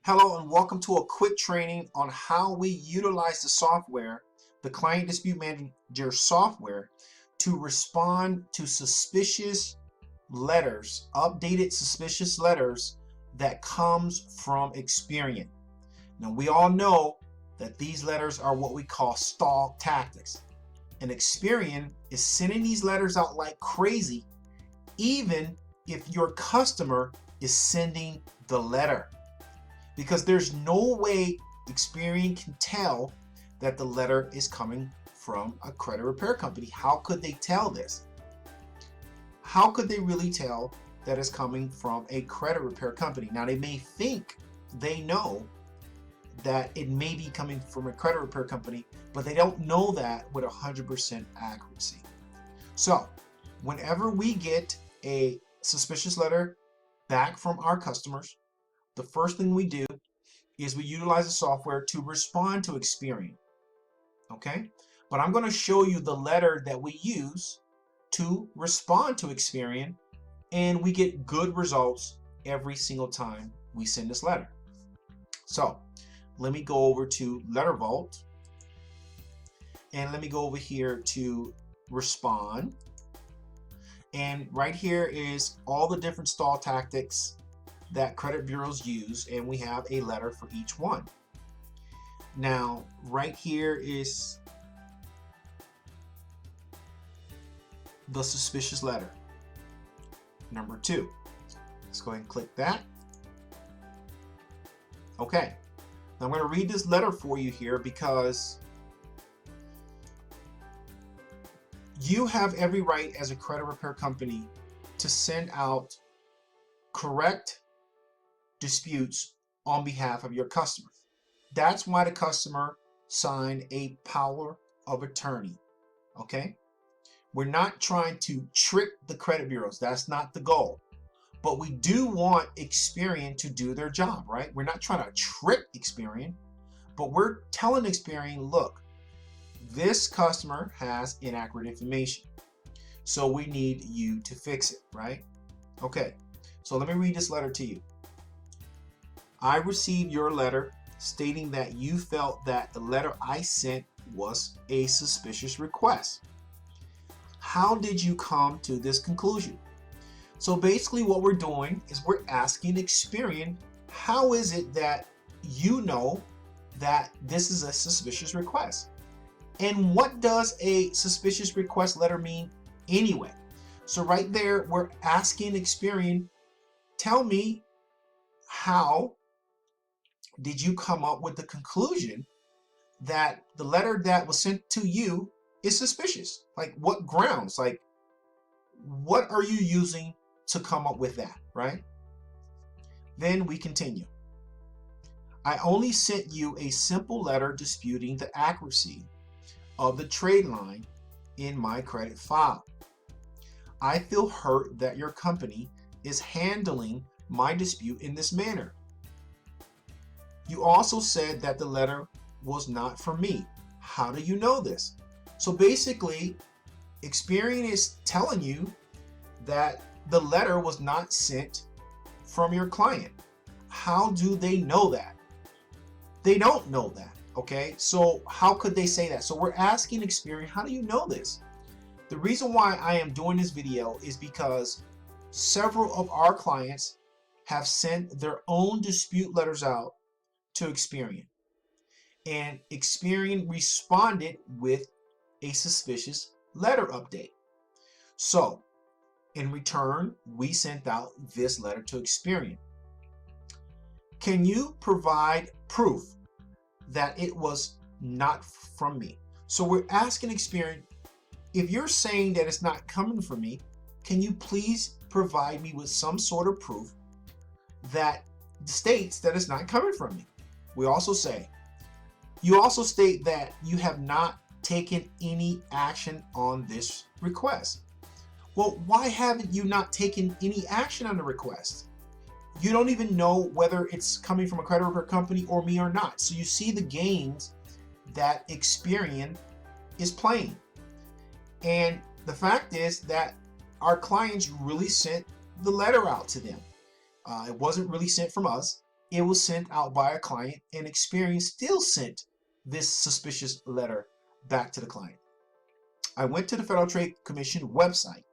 Hello and welcome to a quick training on how we utilize the software, the Client Dispute Manager software, to respond to suspicious letters, updated suspicious letters that comes from Experian. Now we all know that these letters are what we call stall tactics. And Experian is sending these letters out like crazy, even if your customer is sending the letter. Because there's no way Experian can tell that the letter is coming from a credit repair company. How could they tell this? How could they really tell that it's coming from a credit repair company? Now they may think they know that it may be coming from a credit repair company, but they don't know that with 100% accuracy. So whenever we get a suspicious letter back from our customers, the first thing we do is we utilize the software to respond to Experian. Okay? But I'm going to show you the letter that we use to respond to Experian, and we get good results every single time we send this letter. So let me go over to Letter Vault, and let me go over here to Respond. And right here is all the different stall tactics that credit bureaus use, and we have a letter for each one. Now right here is the suspicious letter number 2. Let's go ahead and click that. Okay, now I'm going to read this letter for you here because you have every right as a credit repair company to send out correct disputes on behalf of your customer. That's why the customer signed a power of attorney. Okay? We're not trying to trick the credit bureaus. That's not the goal. But we do want Experian to do their job, right? We're not trying to trick Experian, but we're telling Experian, look, this customer has inaccurate information, so we need you to fix it, right? Okay, so let me read this letter to you. I received your letter stating that you felt that the letter I sent was a suspicious request. How did you come to this conclusion? So basically what we're doing is we're asking Experian, how is it that you know that this is a suspicious request? And what does a suspicious request letter mean anyway? So right there, we're asking Experian, tell me, how did you come up with the conclusion that the letter that was sent to you is suspicious? Like, what grounds? Like, what are you using to come up with that, right? Then we continue. I only sent you a simple letter disputing the accuracy of the trade line in my credit file. I feel hurt that your company is handling my dispute in this manner. You also said that the letter was not for me. How do you know this? So basically, Experian is telling you that the letter was not sent from your client. How do they know that? They don't know that, okay? So how could they say that? So we're asking Experian, how do you know this? The reason why I am doing this video is because several of our clients have sent their own dispute letters out to Experian, and Experian responded with a suspicious letter update. So in return, we sent out this letter to Experian. Can you provide proof that it was not from me? So we're asking Experian, if you're saying that it's not coming from me, can you please provide me with some sort of proof that states that it's not coming from me? We also say, you also state that you have not taken any action on this request. Well, why haven't you not taken any action on the request? You don't even know whether it's coming from a credit repair company or me or not. So you see the games that Experian is playing. And the fact is that our clients really sent the letter out to them. It wasn't really sent from us. it was sent out by a client, and Experian still sent this suspicious letter back to the client. I went to the Federal Trade Commission website,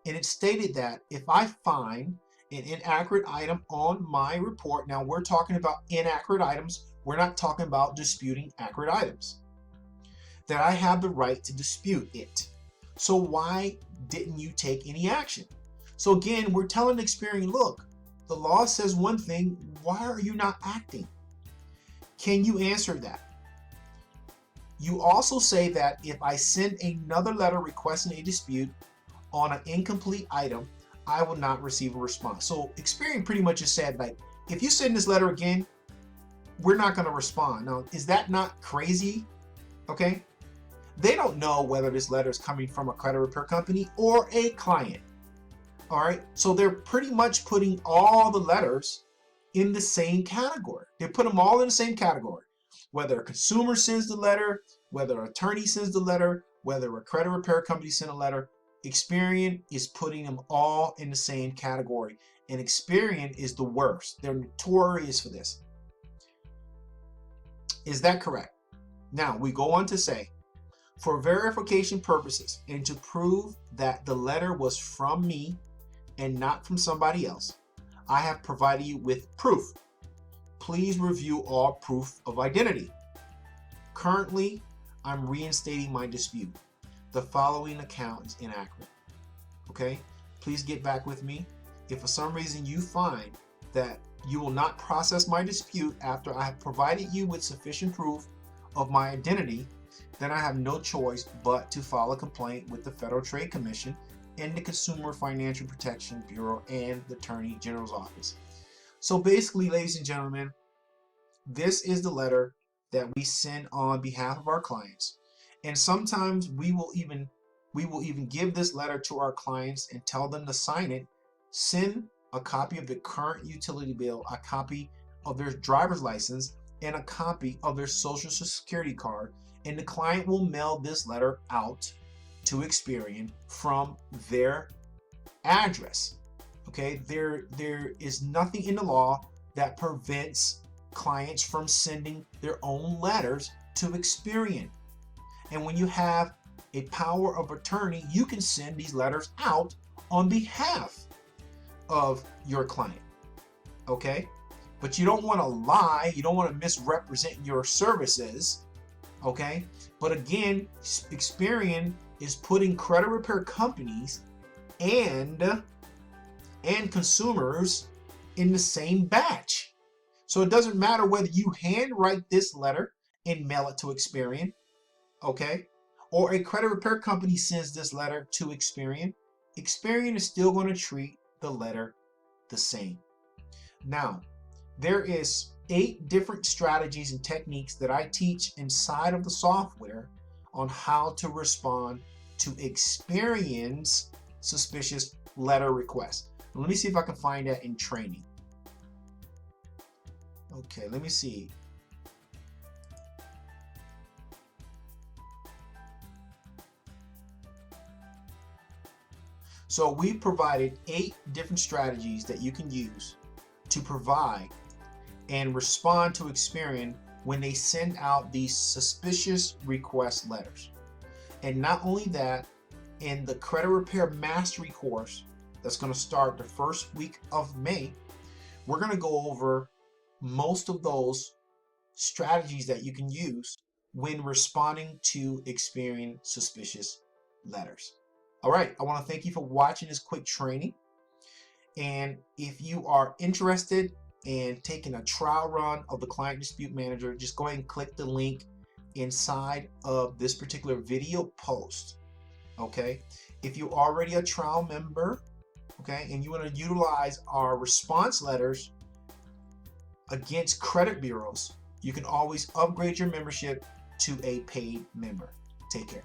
and it stated that if I find an inaccurate item on my report, now we're talking about inaccurate items, we're not talking about disputing accurate items, that I have the right to dispute it. So why didn't you take any action? So again, we're telling Experian, look, the law says one thing, why are you not acting? Can you answer that? You also say that if I send another letter requesting a dispute on an incomplete item, I will not receive a response. So Experian pretty much just said, like, if you send this letter again, we're not going to respond. Now, is that not crazy? Okay. They don't know whether this letter is coming from a credit repair company or a client. All right. So they're pretty much putting all the letters in the same category. They put them all in the same category. Whether a consumer sends the letter, whether an attorney sends the letter, whether a credit repair company sent a letter, Experian is putting them all in the same category. And Experian is the worst. They're notorious for this. Is that correct? Now, we go on to say, for verification purposes and to prove that the letter was from me and not from somebody else, I have provided you with proof. Please review all proof of identity. Currently, I'm reinstating my dispute. The following account is inaccurate. Okay? Please get back with me. If for some reason you find that you will not process my dispute after I have provided you with sufficient proof of my identity, then I have no choice but to file a complaint with the Federal Trade Commission and the Consumer Financial Protection Bureau and the Attorney General's office. So basically, ladies and gentlemen, this is the letter that we send on behalf of our clients. And sometimes we will even give this letter to our clients and tell them to sign it, send a copy of the current utility bill, a copy of their driver's license, and a copy of their social security card, and the client will mail this letter out to Experian from their address. Okay, there is nothing in the law that prevents clients from sending their own letters to Experian. And when you have a power of attorney, you can send these letters out on behalf of your client. Okay? But you don't want to lie, you don't want to misrepresent your services. Okay? But again, Experian is putting credit repair companies and consumers in the same batch. So it doesn't matter whether you handwrite this letter and mail it to Experian, okay, or a credit repair company sends this letter to Experian. Experian is still going to treat the letter the same. Now, there is 8 different strategies and techniques that I teach inside of the software on how to respond to Experian's suspicious letter request. Let me see if I can find that in training. Okay, let me see. So we provided 8 different strategies that you can use to provide and respond to Experian when they send out these suspicious request letters. And not only that, in the credit repair mastery course that's going to start the first week of May, we're going to go over most of those strategies that you can use when responding to Experian suspicious letters. All right, I want to thank you for watching this quick training. And if you are interested in taking a trial run of the Client Dispute Manager, just go ahead and click the link inside of this particular video post. Okay, if you're already a trial member, okay, and you want to utilize our response letters against credit bureaus, you can always upgrade your membership to a paid member. Take care.